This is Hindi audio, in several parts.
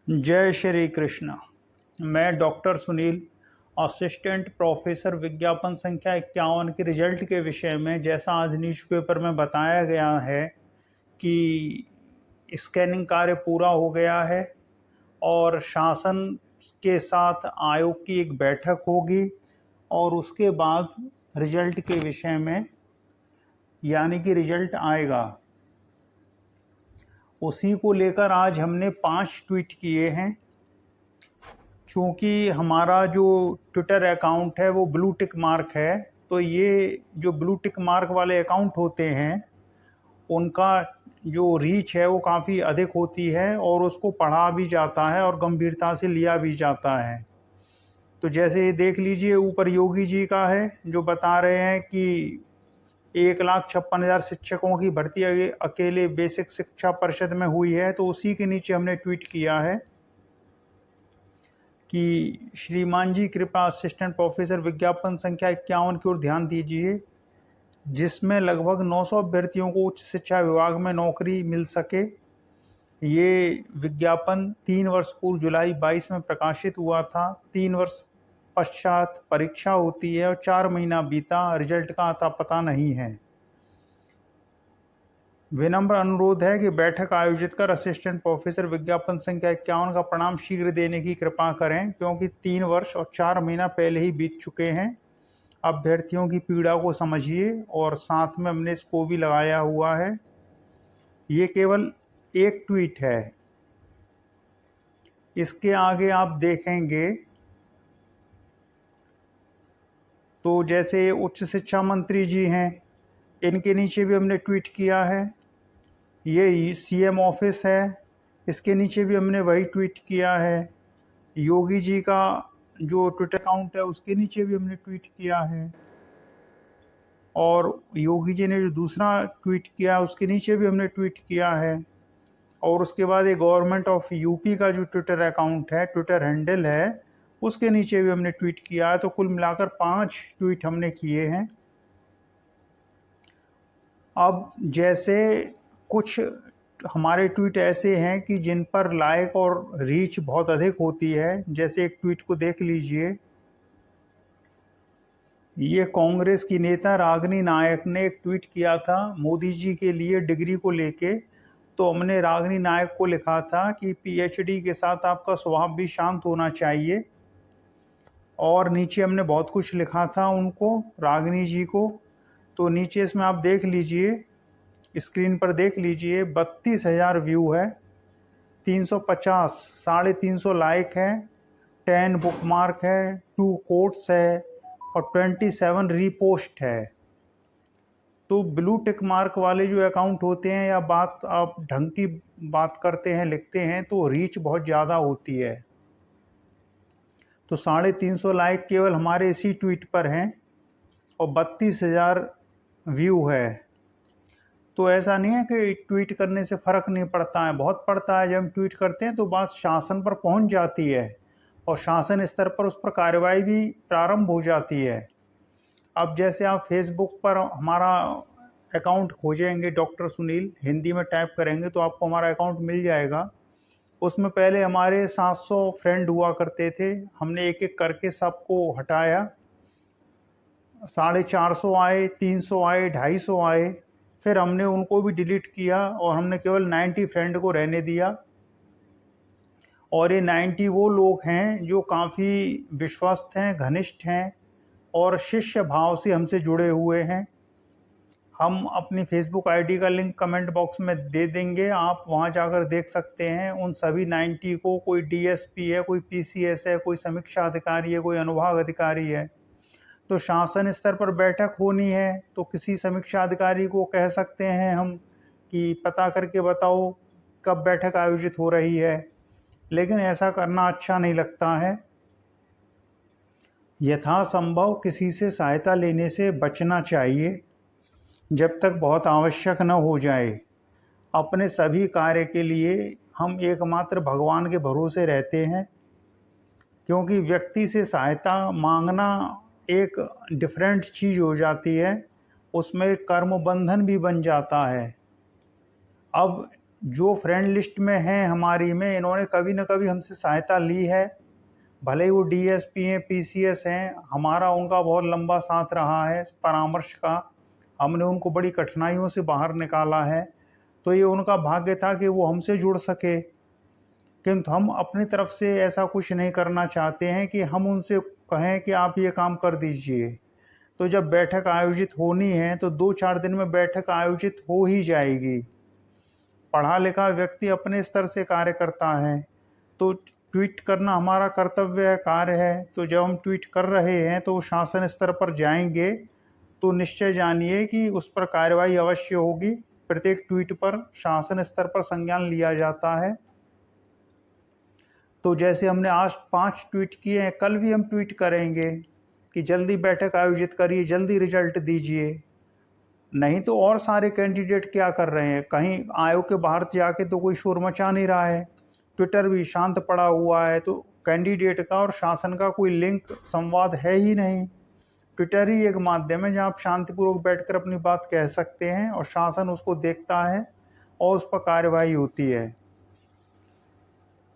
जय श्री कृष्ण। मैं डॉक्टर सुनील, असिस्टेंट प्रोफेसर, विज्ञापन संख्या 51 के रिजल्ट के विषय में, जैसा आज न्यूज़पेपर में बताया गया है कि स्कैनिंग कार्य पूरा हो गया है और शासन के साथ आयोग की एक बैठक होगी और उसके बाद रिजल्ट के विषय में यानी कि रिजल्ट आएगा। उसी को लेकर आज हमने 5 ट्वीट किए हैं। चूँकि हमारा जो ट्विटर अकाउंट है वो ब्लू टिक मार्क है, तो ये जो ब्लू टिक मार्क वाले अकाउंट होते हैं उनका जो रीच है वो काफ़ी अधिक होती है और उसको पढ़ा भी जाता है और गंभीरता से लिया भी जाता है। तो जैसे देख लीजिए, ऊपर योगी जी का है जो बता रहे हैं कि 1,56,000 शिक्षकों की भर्ती अकेले बेसिक शिक्षा परिषद में हुई है। तो उसी के नीचे हमने ट्वीट किया है कि श्रीमान जी कृपया असिस्टेंट प्रोफेसर विज्ञापन संख्या 51 की ओर ध्यान दीजिए, जिसमें लगभग 900 अभ्यर्थियों को उच्च शिक्षा विभाग में नौकरी मिल सके। ये विज्ञापन 3 वर्ष पूर्व जुलाई 22 में प्रकाशित हुआ था। 3 वर्ष पश्चात परीक्षा होती है और 4 महीना बीता, रिजल्ट का अता पता नहीं है। विनम्र अनुरोध है कि बैठक आयोजित कर असिस्टेंट प्रोफेसर विज्ञापन संख्या 51 का परिणाम शीघ्र देने की कृपा करें, क्योंकि 3 वर्ष और 4 महीना पहले ही बीत चुके हैं। अभ्यर्थियों की पीड़ा को समझिए। और साथ में हमने इसको भी लगाया हुआ है। ये केवल एक ट्वीट है। इसके आगे आप देखेंगे तो जैसे उच्च शिक्षा मंत्री जी हैं, इनके नीचे भी हमने ट्वीट किया है। ये सीएम ऑफिस है, इसके नीचे भी हमने वही ट्वीट किया है। योगी जी का जो ट्विटर अकाउंट है उसके नीचे भी हमने ट्वीट किया है। और योगी जी ने जो दूसरा ट्वीट किया उसके नीचे भी हमने ट्वीट किया है। और उसके बाद ये गवर्नमेंट ऑफ यूपी का जो ट्विटर अकाउंट है, ट्विटर हैंडल है, उसके नीचे भी हमने ट्वीट किया है। तो कुल मिलाकर 5 ट्वीट हमने किए हैं। अब जैसे कुछ हमारे ट्वीट ऐसे हैं कि जिन पर लाइक और रीच बहुत अधिक होती है। जैसे एक ट्वीट को देख लीजिए। ये कांग्रेस की नेता रागिनी नायक ने एक ट्वीट किया था मोदी जी के लिए डिग्री को लेके। तो हमने रागिनी नायक को लिखा था कि पीएचडी के साथ आपका स्वभाव भी शांत होना चाहिए। और नीचे हमने बहुत कुछ लिखा था उनको, रागिनी जी को। तो नीचे इसमें आप देख लीजिए, स्क्रीन पर देख लीजिए, 32,000 व्यू है, 350 350 लाइक है, 10 बुकमार्क है, 2 कोट्स है और 27 रीपोस्ट है। तो ब्लू टिक मार्क वाले जो अकाउंट होते हैं, या बात आप ढंग की बात करते हैं, लिखते हैं, तो रीच बहुत ज़्यादा होती है। तो 350 लाइक केवल हमारे इसी ट्वीट पर हैं और 32,000 व्यू है। तो ऐसा नहीं है कि ट्वीट करने से फ़र्क नहीं पड़ता है, बहुत पड़ता है। जब हम ट्वीट करते हैं तो बात शासन पर पहुंच जाती है और शासन स्तर पर उस पर कार्रवाई भी प्रारंभ हो जाती है। अब जैसे आप फेसबुक पर हमारा अकाउंट खोजेंगे, डॉक्टर सुनील हिंदी में टाइप करेंगे तो आपको हमारा अकाउंट मिल जाएगा। उसमें पहले हमारे 700 फ्रेंड हुआ करते थे। हमने एक एक करके सबको हटाया। 450 आए, 300 आए, 250 आए। फिर हमने उनको भी डिलीट किया और हमने केवल 90 फ्रेंड को रहने दिया। और ये 90 वो लोग हैं जो काफ़ी विश्वस्त हैं, घनिष्ठ हैं और शिष्य भाव से हमसे जुड़े हुए हैं। हम अपनी फेसबुक आईडी का लिंक कमेंट बॉक्स में दे देंगे, आप वहां जाकर देख सकते हैं। उन सभी 90 को, कोई डीएसपी है, कोई पीसीएस है, कोई समीक्षा अधिकारी है, कोई अनुभाग अधिकारी है। तो शासन स्तर पर बैठक होनी है तो किसी समीक्षा अधिकारी को कह सकते हैं हम कि पता करके बताओ कब बैठक आयोजित हो रही है। लेकिन ऐसा करना अच्छा नहीं लगता है। यथासंभव किसी से सहायता लेने से बचना चाहिए जब तक बहुत आवश्यक न हो जाए। अपने सभी कार्य के लिए हम एकमात्र भगवान के भरोसे रहते हैं, क्योंकि व्यक्ति से सहायता मांगना एक डिफरेंट चीज़ हो जाती है, उसमें कर्म बंधन भी बन जाता है। अब जो फ्रेंड लिस्ट में हैं हमारी में, इन्होंने कभी न कभी हमसे सहायता ली है, भले ही वो डीएसपी हैं, पीसीएस हैं, हमारा उनका बहुत लंबा साथ रहा है परामर्श का, हमने उनको बड़ी कठिनाइयों से बाहर निकाला है, तो ये उनका भाग्य था कि वो हमसे जुड़ सके। किंतु हम अपनी तरफ से ऐसा कुछ नहीं करना चाहते हैं कि हम उनसे कहें कि आप ये काम कर दीजिए। तो जब बैठक आयोजित होनी है तो 2-4 दिन में बैठक आयोजित हो ही जाएगी। पढ़ा लिखा व्यक्ति अपने स्तर से कार्य करता है, तो ट्वीट करना हमारा कर्तव्य है, कार्य है। तो जब हम ट्वीट कर रहे हैं तो शासन स्तर पर जाएंगे तो निश्चय जानिए कि उस पर कार्रवाई अवश्य होगी। प्रत्येक ट्वीट पर शासन स्तर पर संज्ञान लिया जाता है। तो जैसे हमने आज 5 ट्वीट किए हैं, कल भी हम ट्वीट करेंगे कि जल्दी बैठक आयोजित करिए, जल्दी रिजल्ट दीजिए। नहीं तो और सारे कैंडिडेट क्या कर रहे हैं, कहीं आयोग के बाहर जाके तो कोई शोर मचा नहीं रहा है, ट्विटर भी शांत पड़ा हुआ है, तो कैंडिडेट का और शासन का कोई लिंक संवाद है ही नहीं। ट्विटर ही एक माध्यम है जहां आप शांतिपूर्वक बैठकर अपनी बात कह सकते हैं और शासन उसको देखता है और उस पर कार्रवाई होती है।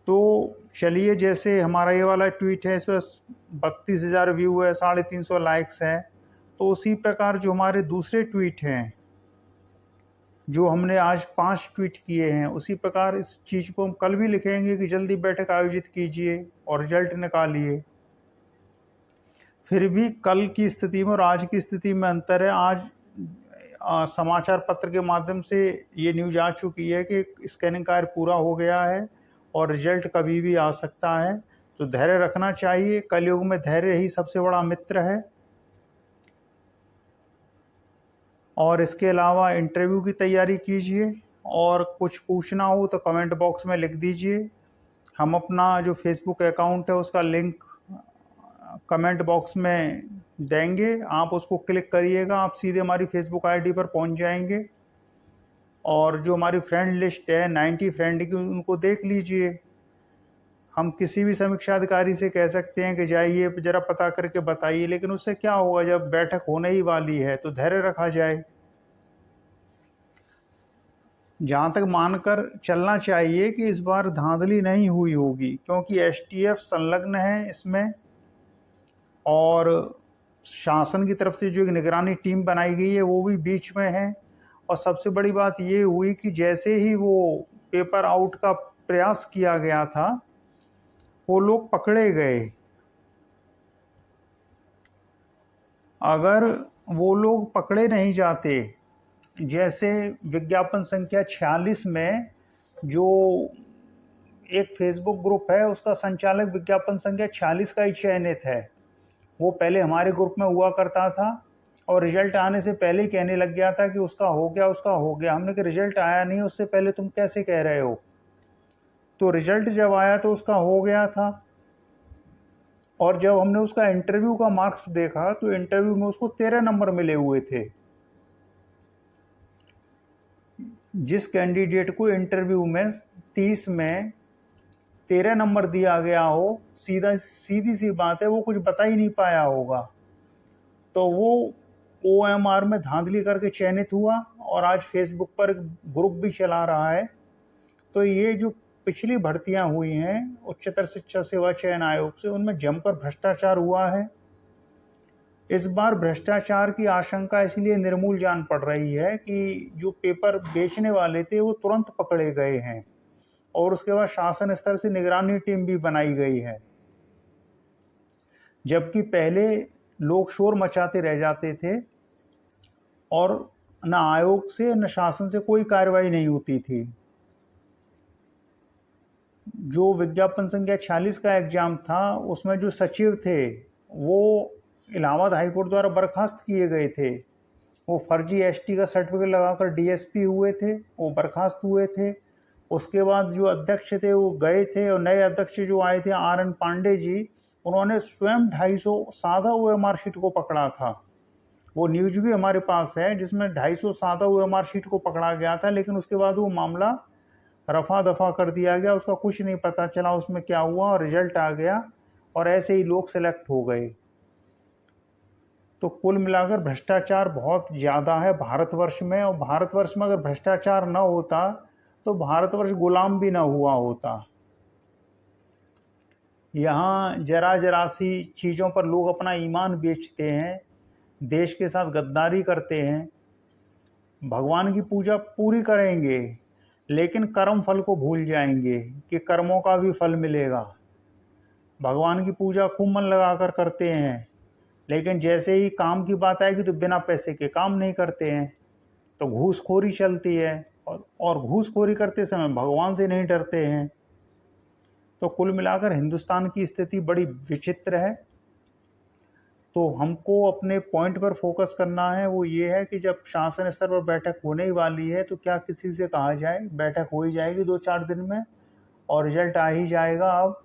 तो चलिए, जैसे हमारा ये वाला ट्वीट है, इस पर 32,000 व्यू है, 350 लाइक्स है, तो उसी प्रकार जो हमारे दूसरे ट्वीट हैं, जो हमने आज 5 ट्वीट किए हैं, उसी प्रकार इस चीज़ को हम कल भी लिखेंगे कि जल्दी बैठक आयोजित कीजिए और रिजल्ट निकालिए। फिर भी कल की स्थिति में और आज की स्थिति में अंतर है। आज समाचार पत्र के माध्यम से ये न्यूज आ चुकी है कि स्कैनिंग कार्य पूरा हो गया है और रिजल्ट कभी भी आ सकता है। तो धैर्य रखना चाहिए, कलयुग में धैर्य ही सबसे बड़ा मित्र है। और इसके अलावा इंटरव्यू की तैयारी कीजिए और कुछ पूछना हो तो कमेंट बॉक्स में लिख दीजिए। हम अपना जो फेसबुक अकाउंट है उसका लिंक कमेंट बॉक्स में देंगे, आप उसको क्लिक करिएगा, आप सीधे हमारी फेसबुक आईडी पर पहुंच जाएंगे। और जो हमारी फ्रेंड लिस्ट है 90 फ्रेंड की, उनको देख लीजिए। हम किसी भी समीक्षा अधिकारी से कह सकते हैं कि जाइए जरा पता करके बताइए, लेकिन उससे क्या होगा, जब बैठक होने ही वाली है तो धैर्य रखा जाए। जहाँ तक मानकर चलना चाहिए कि इस बार धांधली नहीं हुई होगी, क्योंकि एसटीएफ संलग्न है इसमें और शासन की तरफ से जो एक निगरानी टीम बनाई गई है वो भी बीच में है। और सबसे बड़ी बात ये हुई कि जैसे ही वो पेपर आउट का प्रयास किया गया था, वो लोग पकड़े गए। अगर वो लोग पकड़े नहीं जाते, जैसे विज्ञापन संख्या 46 में जो एक फेसबुक ग्रुप है उसका संचालक विज्ञापन संख्या 46 का ही चयनित है, वो पहले हमारे ग्रुप में हुआ करता था और रिजल्ट आने से पहले ही कहने लग गया था कि उसका हो गया, उसका हो गया। हमने कहा रिजल्ट आया नहीं, उससे पहले तुम कैसे कह रहे हो? तो रिजल्ट जब आया तो उसका हो गया था। और जब हमने उसका इंटरव्यू का मार्क्स देखा तो इंटरव्यू में उसको 13 नंबर मिले हुए थे। जिस कैंडिडेट को इंटरव्यू में 30 में 13 नंबर दिया गया हो, सीधी सी बात है वो कुछ बता ही नहीं पाया होगा, तो वो OMR में धांधली करके चयनित हुआ और आज फेसबुक पर ग्रुप भी चला रहा है। तो ये जो पिछली भर्तियां हुई हैं उच्चतर शिक्षा सेवा चयन आयोग से, उनमें जमकर भ्रष्टाचार हुआ है। इस बार भ्रष्टाचार की आशंका इसलिए निर्मूल जान पड़ रही है कि जो पेपर बेचने वाले थे वो तुरंत पकड़े गए हैं और उसके बाद शासन स्तर से निगरानी टीम भी बनाई गई है। जबकि पहले लोग शोर मचाते रह जाते थे और न आयोग से न शासन से कोई कार्रवाई नहीं होती थी। जो विज्ञापन संख्या 46 का एग्जाम था उसमें जो सचिव थे वो इलाहाबाद हाईकोर्ट द्वारा बर्खास्त किए गए थे। वो फर्जी एसटी का सर्टिफिकेट लगाकर डीएसपी हुए थे, वो बर्खास्त हुए थे। उसके बाद जो अध्यक्ष थे वो गए थे और नए अध्यक्ष जो आए थे RN पांडे जी, उन्होंने स्वयं 250 सादा OMR शीट को पकड़ा था। वो न्यूज भी हमारे पास है जिसमें 250 सादा OMR शीट को पकड़ा गया था, लेकिन उसके बाद वो मामला रफा दफा कर दिया गया, उसका कुछ नहीं पता चला उसमें क्या हुआ और रिजल्ट आ गया और ऐसे ही लोग सेलेक्ट हो गए। तो कुल मिलाकर भ्रष्टाचार बहुत ज़्यादा है भारतवर्ष में, और भारतवर्ष में अगर भ्रष्टाचार न होता तो भारतवर्ष गुलाम भी ना हुआ होता। यहाँ जरा जरा सी चीज़ों पर लोग अपना ईमान बेचते हैं, देश के साथ गद्दारी करते हैं। भगवान की पूजा पूरी करेंगे, लेकिन कर्म फल को भूल जाएंगे कि कर्मों का भी फल मिलेगा। भगवान की पूजा खूब मन लगाकर करते हैं, लेकिन जैसे ही काम की बात आएगी तो बिना पैसे के काम नहीं करते हैं। तो घूसखोरी चलती है, और घूसखोरी करते समय भगवान से नहीं डरते हैं। तो कुल मिलाकर हिंदुस्तान की स्थिति बड़ी विचित्र है। तो हमको अपने पॉइंट पर फोकस करना है, वो ये है कि जब शासन स्तर पर बैठक होने ही वाली है तो क्या किसी से कहा जाए, बैठक हो ही जाएगी 2-4 दिन में और रिजल्ट आ ही जाएगा। अब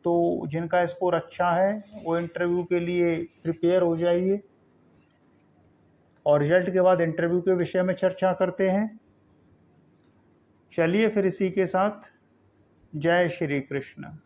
तो जिनका स्कोर अच्छा है वो इंटरव्यू के लिए प्रिपेयर हो जाइए, और रिजल्ट के बाद इंटरव्यू के विषय में चर्चा करते हैं। चलिए फिर इसी के साथ जय श्री कृष्ण।